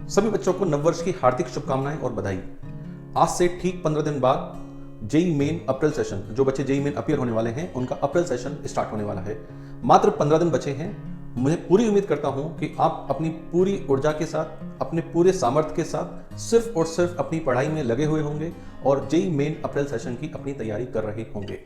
सभी बच्चों को नववर्ष की हार्दिक शुभकामनाएं और बधाई। आज से ठीक 15 दिन बाद जेई मेन अप्रैल सेशन, जो बच्चे जेई मेन अपीयर होने वाले हैं उनका अप्रैल सेशन स्टार्ट होने वाला है। मात्र 15 दिन बचे हैं। मुझे पूरी उम्मीद करता हूं कि आप अपनी पूरी ऊर्जा के साथ, अपने पूरे सामर्थ्य के साथ सिर्फ और सिर्फ अपनी पढ़ाई में लगे हुए होंगे और जेई मेन अप्रैल सेशन की अपनी तैयारी कर रहे होंगे।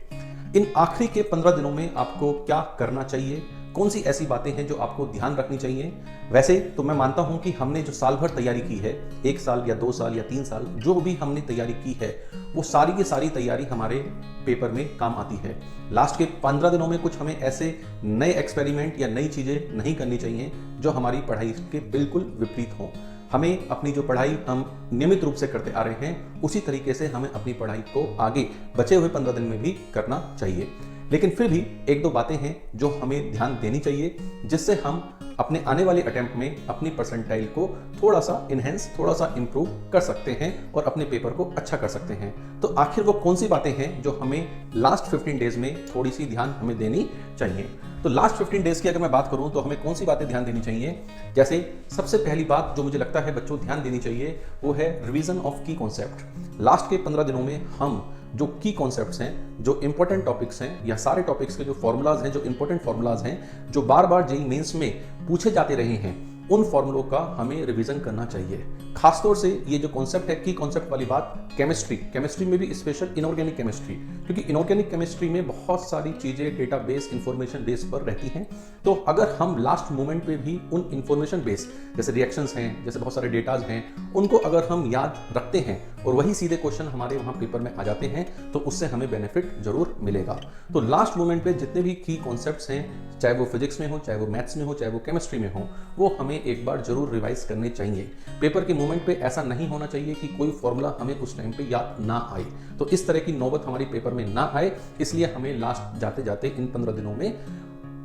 इन आखिरी के 15 दिनों में आपको क्या करना चाहिए, कौन सी ऐसी बातें हैं जो आपको ध्यान रखनी चाहिए। वैसे तो मैं मानता हूं कि हमने जो साल भर तैयारी की है, 1 साल या 2 साल या 3 साल, जो भी हमने तैयारी की है वो सारी की सारी तैयारी हमारे पेपर में काम आती है। लास्ट के 15 दिनों में कुछ हमें ऐसे नए एक्सपेरिमेंट या नई चीजें नहीं करनी चाहिए जो हमारी पढ़ाई के बिल्कुल विपरीत हों। हमें अपनी जो पढ़ाई हम नियमित रूप से करते आ रहे हैं उसी तरीके से हमें अपनी पढ़ाई को आगे बचे हुए 15 दिन में भी करना चाहिए। लेकिन फिर भी 1-2 बातें हैं जो हमें ध्यान देनी चाहिए, जिससे हम अपने आने वाले अटेम्प्ट में अपनी परसेंटाइल को थोड़ा सा इनहेंस, थोड़ा सा इंप्रूव कर सकते हैं और अपने पेपर को अच्छा कर सकते हैं। तो आखिर वो कौन सी बातें हैं जो हमें लास्ट 15 डेज में थोड़ी सी ध्यान हमें देनी चाहिए। तो लास्ट 15 डेज की अगर मैं बात करूं तो हमें कौन सी बातें ध्यान देनी चाहिए। जैसे सबसे पहली बात जो मुझे लगता है बच्चों ध्यान देनी चाहिए वो है रिवीजन ऑफ की कॉन्सेप्ट। लास्ट के 15 दिनों में हम जो की कॉन्सेप्ट्स हैं, जो इंपॉर्टेंट टॉपिक्स हैं या सारे टॉपिक्स के जो फॉर्मूलाज हैं, जो इंपॉर्टेंट फॉर्मूलाज हैं, जो बार बार जेईई मेंस में पूछे जाते रहे हैं, उन फॉर्मूलों का हमें रिवीजन करना चाहिए। खासतौर से ये जो कॉन्सेप्ट है की कॉन्सेप्ट वाली बात, केमिस्ट्री में भी स्पेशल इनऑर्गेनिक केमिस्ट्री, क्योंकि इनऑर्गेनिक केमिस्ट्री में बहुत सारी चीजें डेटाबेस, इंफॉर्मेशन बेस पर रहती हैं। तो अगर हम लास्ट मोमेंट पे भी उन इंफॉर्मेशन बेस, जैसे रिएक्शंस हैं, जैसे बहुत सारे डेटाज हैं, उनको अगर हम याद रखते हैं और वही सीधे क्वेश्चन हमारे वहां पेपर में आ जाते हैं तो उससे हमें बेनिफिट जरूर मिलेगा। तो लास्ट मोमेंट पे जितने भी की कॉन्सेप्ट्स हैं, चाहे वो फिजिक्स में हो, चाहे वो मैथ्स में हो, चाहे वो केमिस्ट्री में हो, वो हमें एक बार जरूर रिवाइज करने चाहिए। पेपर के मोमेंट पे ऐसा नहीं होना चाहिए कि कोई फॉर्मूला हमें उस टाइम पे याद ना आए। तो इस तरह की नौबत हमारी पेपर में ना आए, इसलिए हमें लास्ट जाते जाते इन 15 दिनों में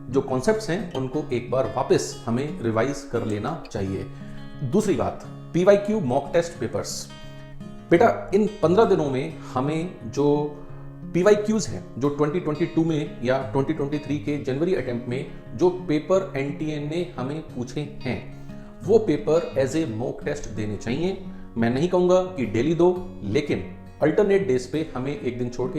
जो कॉन्सेप्ट्स हैं उनको एक बार वापस हमें रिवाइज कर लेना चाहिए। दूसरी बात, पीवाईक्यू मॉक टेस्ट पेपर्स। बेटा इन 15 दिनों में हमें जो पीवाईक्यूज हैं, जो 2022 में या 2023 के जनवरी अटेम्प्ट में जो पेपर एनटीए ने हमें पूछे हैं, वो paper as a mock test देने चाहिए। मैं नहीं कहूंगा कि डेली दो, लेकिन अल्टरनेट डेज पे हमें एक दिन छोड़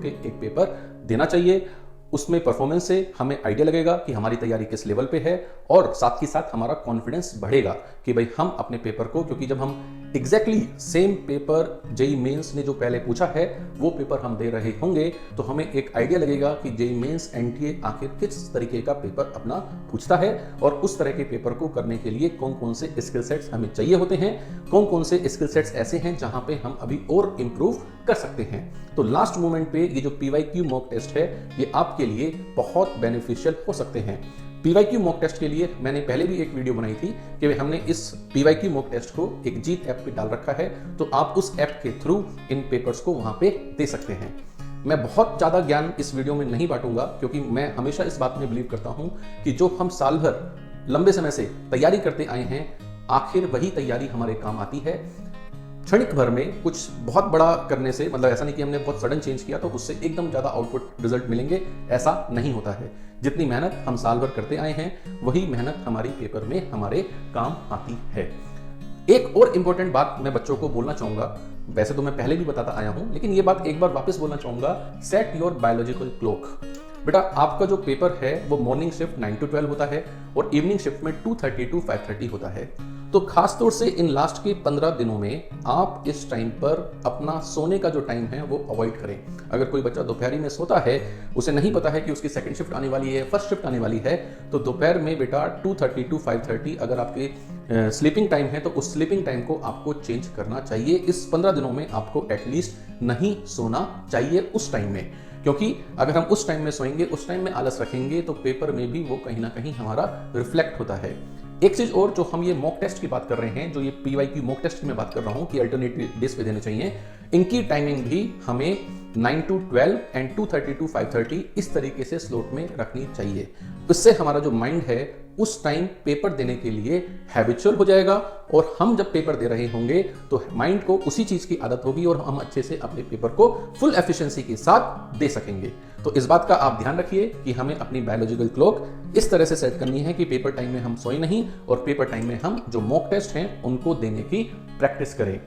के एक पेपर देना चाहिए। उसमें परफॉर्मेंस से हमें आइडिया लगेगा कि हमारी तैयारी किस लेवल पे है और साथ ही साथ हमारा कॉन्फिडेंस बढ़ेगा कि भाई हम अपने पेपर को, क्योंकि जब हम exactly same paper JEE mains ने जो पहले पूछा है वो पेपर हम दे रहे होंगे तो हमें एक आइडिया लगेगा कि जेईई मेंस एनटीए आखिर किस तरीके का पेपर अपना पूछता है और उस तरह के पेपर को करने के लिए कौन कौन से स्किल सेट्स हमें चाहिए होते हैं, कौन कौन से स्किल सेट्स ऐसे हैं जहां पे हम अभी और इंप्रूव कर सकते हैं। तो लास्ट मोमेंट पे ये जो पीवाईक्यू मॉक टेस्ट है ये आपके लिए बहुत बेनिफिशियल हो सकते हैं। पीवाईक्यू मॉक टेस्ट के लिए मैंने पहले भी एक वीडियो बनाई थी कि हमने इस पीवाईक्यू मॉक टेस्ट को एक जीत ऐप पे डाल रखा है, तो आप उस ऐप के थ्रू इन पेपर्स को वहां पे दे सकते हैं। मैं बहुत ज्यादा ज्ञान इस वीडियो में नहीं बांटूंगा क्योंकि मैं हमेशा इस बात में बिलीव करता हूं कि जो हम साल भर लंबे समय से तैयारी करते आए हैं, आखिर वही तैयारी हमारे काम आती है। क्षणिक भर में कुछ बहुत बड़ा करने से, मतलब ऐसा नहीं कि हमने बहुत सडन चेंज किया तो उससे एकदम ज्यादा आउटपुट रिजल्ट मिलेंगे, ऐसा नहीं होता है। जितनी मेहनत हम साल भर करते आए हैं वही मेहनत हमारी पेपर में हमारे काम आती है। एक और इंपॉर्टेंट बात मैं बच्चों को बोलना चाहूंगा, वैसे तो मैं पहले भी बताता आया हूं लेकिन ये बात एक बार वापस बोलना चाहूंगा, सेट योर बायोलॉजिकल क्लॉक। बेटा आपका जो पेपर है वो मॉर्निंग शिफ्ट 9 to 12 होता है और इवनिंग शिफ्ट में 2:30 to 5:30 होता है। तो खासतौर से इन लास्ट के 15 दिनों में आप इस टाइम पर अपना सोने का जो टाइम है वो अवॉइड करें। अगर कोई बच्चा दोपहर में सोता है, उसे नहीं पता है कि उसकी सेकंड शिफ्ट आने वाली है, फर्स्ट शिफ्ट आने वाली है, तो दोपहर में बेटा 2:30 to 5:30 अगर आपकी स्लीपिंग टाइम है तो उस स्लीपिंग टाइम को आपको चेंज करना चाहिए। इस 15 दिनों में आपको एटलीस्ट नहीं सोना चाहिए उस टाइम में, क्योंकि अगर हम उस टाइम में सोएंगे, उस टाइम में आलस रखेंगे तो पेपर में भी वो कहीं ना कहीं हमारा रिफ्लेक्ट होता है। एक चीज और, जो हम ये मॉक टेस्ट की बात कर रहे हैं, जो ये पीवाईक्यू मॉक टेस्ट की मैं बात कर रहा हूं कि अल्टरनेटिव डेज पे देने चाहिए, इनकी टाइमिंग भी हमें 9 to 12 एंड 2:30 to 5:30 इस तरीके से स्लॉट में रखनी चाहिए। इससे हमारा जो माइंड है उस टाइम पेपर देने के लिए हैबिचुअल हो जाएगा और हम जब पेपर दे रहे होंगे तो माइंड को उसी चीज की आदत होगी और हम अच्छे से अपने पेपर को फुल एफिशिएंसी के साथ दे सकेंगे। तो इस बात का आप ध्यान रखिए कि हमें अपनी बायोलॉजिकल क्लॉक इस तरह से सेट करनी है कि पेपर टाइम में हम सोए नहीं और पेपर टाइम में हम जो मॉक टेस्ट हैं उनको देने की प्रैक्टिस करें।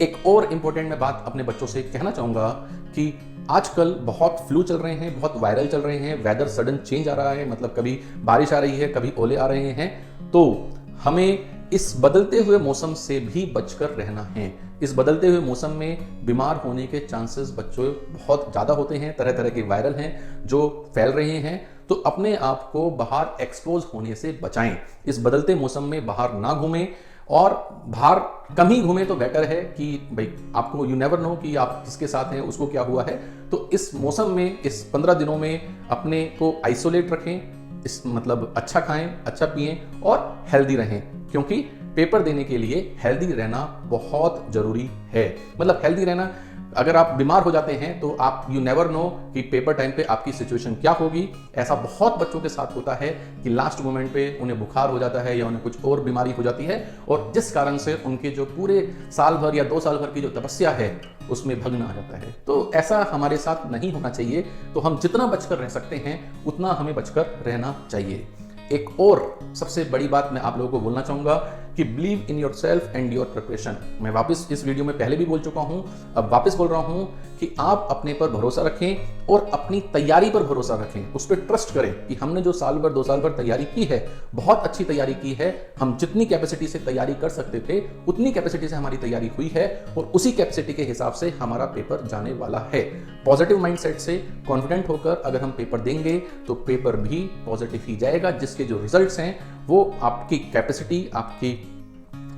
एक और इंपॉर्टेंट मैं बात अपने बच्चों से कहना चाहूंगा कि आजकल बहुत फ्लू चल रहे हैं, बहुत वायरल चल रहे हैं, वेदर सडन चेंज आ रहा है, मतलब कभी बारिश आ रही है, कभी ओले आ रहे हैं, तो हमें इस बदलते हुए मौसम से भी बचकर रहना है। इस बदलते हुए मौसम में बीमार होने के चांसेस बच्चों बहुत ज़्यादा होते हैं, तरह तरह के वायरल हैं जो फैल रहे हैं, तो अपने आप को बाहर एक्सपोज होने से बचाएं। इस बदलते मौसम में बाहर ना घूमें और बाहर कम ही घूमें तो बेटर है कि भाई आपको यू नेवर नो कि आप किसके साथ हैं, उसको क्या हुआ है। तो इस मौसम में, इस 15 दिनों में अपने को आइसोलेट रखें, इस मतलब अच्छा खाएं, अच्छा पिएं और हेल्दी रहें, क्योंकि पेपर देने के लिए हेल्दी रहना बहुत जरूरी है। मतलब हेल्दी रहना, अगर आप बीमार हो जाते हैं तो आप यू नेवर नो कि पेपर टाइम पे आपकी सिचुएशन क्या होगी। ऐसा बहुत बच्चों के साथ होता है कि लास्ट मोमेंट पे उन्हें बुखार हो जाता है या उन्हें कुछ और बीमारी हो जाती है और जिस कारण से उनके जो पूरे साल भर या 2 साल भर की जो तपस्या है उसमें भंग आ जाता है। तो ऐसा हमारे साथ नहीं होना चाहिए। तो हम जितना बचकर रह सकते हैं उतना हमें बचकर रहना चाहिए। एक और सबसे बड़ी बात मैं आप लोगों को बोलना चाहूंगा कि believe in yourself and your preparation. मैं वापस इस वीडियो में पहले भी बोल चुका हूं, अब वापस बोल रहा हूं कि आप अपने पर भरोसा रखें और अपनी तैयारी पर भरोसा रखें, उस पर ट्रस्ट करें कि हमने जो साल भर 2 साल भर तैयारी की है, बहुत अच्छी तैयारी की है। हम जितनी कैपेसिटी से तैयारी कर सकते थे उतनी कैपेसिटी से हमारी तैयारी हुई है और उसी कैपेसिटी के हिसाब से हमारा पेपर जाने वाला है। पॉजिटिव माइंडसेट से कॉन्फिडेंट होकर अगर हम पेपर देंगे तो पेपर भी पॉजिटिव ही जाएगा, जिसके जो रिजल्ट्स हैं वो आपकी कैपेसिटी,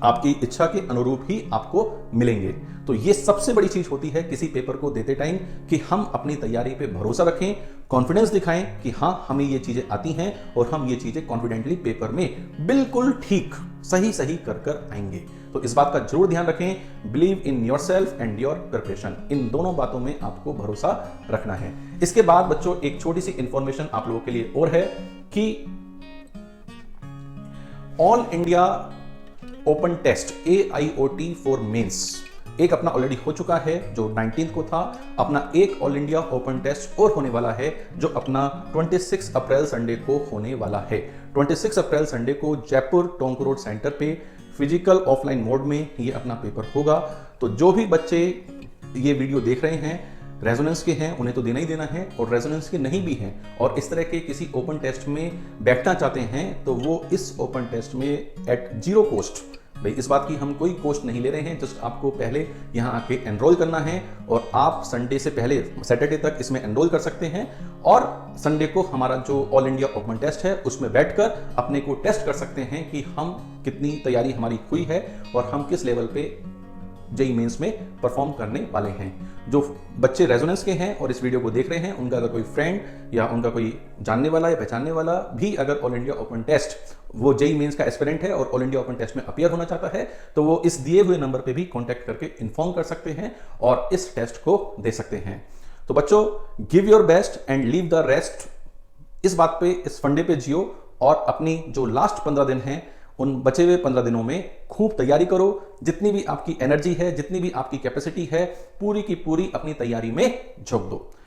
आपकी इच्छा के अनुरूप ही आपको मिलेंगे। तो ये सबसे बड़ी चीज होती है किसी पेपर को देते टाइम कि हम अपनी तैयारी पे भरोसा रखें, कॉन्फिडेंस दिखाएं कि हाँ हमें ये चीजें आती हैं और हम ये चीजें कॉन्फिडेंटली पेपर में बिल्कुल ठीक सही कर आएंगे। तो इस बात का जरूर ध्यान रखें, believe in yourself and your preparation. इन दोनों बातों में आपको भरोसा रखना है। इसके बाद बच्चों एक छोटी सी इंफॉर्मेशन आप लोगों के लिए और है कि all India open test AIOT for mains एक अपना ऑलरेडी हो चुका है जो 19 को था। अपना एक ऑल इंडिया ओपन टेस्ट और होने वाला है जो अपना 26 अप्रैल संडे को होने वाला है। 26 अप्रैल संडे को जयपुर टोंक रोड सेंटर पे फिजिकल ऑफलाइन मोड में ये अपना पेपर होगा। तो जो भी बच्चे ये वीडियो देख रहे हैं रेजोनेंस के हैं उन्हें तो देना ही देना है, और रेजोनेंस के नहीं भी हैं और इस तरह के किसी ओपन टेस्ट में बैठना चाहते हैं तो वो इस ओपन टेस्ट में एट 0 कॉस्ट, भाई इस बात की हम कोई कॉस्ट नहीं ले रहे हैं, जस्ट आपको पहले यहाँ आके एनरोल करना है और आप संडे से पहले सैटरडे तक इसमें एनरोल कर सकते हैं और संडे को हमारा जो ऑल इंडिया ओपन टेस्ट है उसमें बैठकर अपने को टेस्ट कर सकते हैं कि हम कितनी तैयारी हमारी हुई है और हम किस लेवल पे जेईई मेंस में परफॉर्म करने वाले हैं। जो बच्चे रेजोनेंस के हैं और इस वीडियो को देख रहे हैं उनका अगर कोई फ्रेंड या उनका कोई जानने वाला या पहचानने वाला भी अगर ऑल इंडिया ओपन टेस्ट, वो जेईई मेंस का एस्पिरेंट है और ऑल इंडिया ओपन टेस्ट में अपीयर होना चाहता है तो वो इस दिए हुए नंबर पे भी कांटेक्ट करके इन्फॉर्म कर सकते हैं और इस टेस्ट को दे सकते हैं। तो बच्चों give your best and leave the rest. इस बात पे, इस फंडे पे जियो और अपनी जो लास्ट 15 दिन हैं उन बचे हुए 15 दिनों में खूब तैयारी करो। जितनी भी आपकी एनर्जी है, जितनी भी आपकी कैपेसिटी है, पूरी की पूरी अपनी तैयारी में झोंक दो।